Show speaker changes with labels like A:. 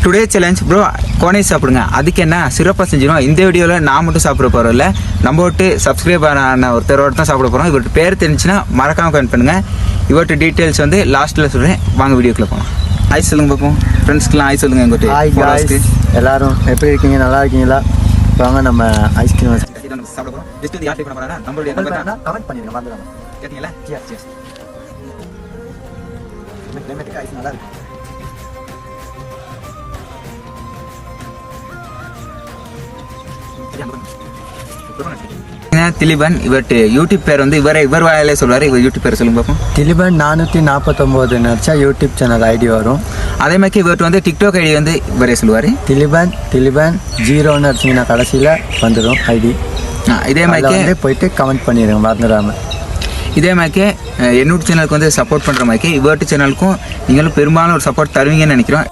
A: Today challenge bro கோனை சாப்பிடுங்க. அதுக்கு என்ன சிறப்பாக செஞ்சிடும். இந்த வீடியோவில் நான் மட்டும் சாப்பிட போகிறோம் இல்லை, நம்ம விட்டு சப்ஸ்கிரைப் ஆன ஒருத்தரோட தான் சாப்பிட போகிறோம். இவர்கிட்ட பேர் தெரிஞ்சுன்னா மறக்காமல் கமெண்ட் பண்ணுங்கள். இவர்கிட்ட டீட்டெயில்ஸ் வந்து லாஸ்ட்டில் சொல்கிறேன். வாங்க வீடியோக்குள்ளே போகலாம். ஆய் சொல்லுங்க பார்ப்போம். ஃப்ரெண்ட்ஸ்க்குலாம் ஆய் சொல்லுங்கள். எங்கிட்ட
B: எல்லாரும் எப்படி இருக்கீங்க? நல்லா இருக்கீங்களா? வாங்க நம்ம ஐஸ்கிரீம்
A: சாப்பிட போகிறோம். ஜஸ்ட் வந்து யார் ட்ரை பண்ண போகிறாங்க நம்மளுடைய
B: கமெண்ட் பண்ணிடுங்க. வந்துடுங்க.
A: கேட்டீங்களா?
B: ஐஸ் நல்லா இருக்கு.
A: திலீபன். இவர்கிட்ட யூடியூப் பேர் வந்து இவர் வாயிலே சொல்வார். இவர் யூடியூப் பேர் சொல்லுங்க பார்ப்போம்.
B: திலீபன் 449 நினச்சா யூடியூப் சேனல் ஐடி வரும்.
A: அதே மாதிரி இவர்கிட்ட வந்து டிக்டாக் ஐடி வந்து இவரே சொல்லுவார்.
B: திலீபன் 0ன்னு அடிச்சிங்கன்னா கடைசியில் வந்துடும் ஐடி.
A: இதே மாதிரி
B: போயிட்டு கமெண்ட் பண்ணிடுங்க மறந்துடாமல்.
A: இதே மாதிரி என்னோட சேனலுக்கு வந்து சப்போர்ட் பண்ணுற மாதிரி இவர்ட்டு சேனலுக்கும் நீங்களும் பெரும்பாலும் ஒரு சப்போர்ட் தருவீங்கன்னு நினைக்கிறோம்.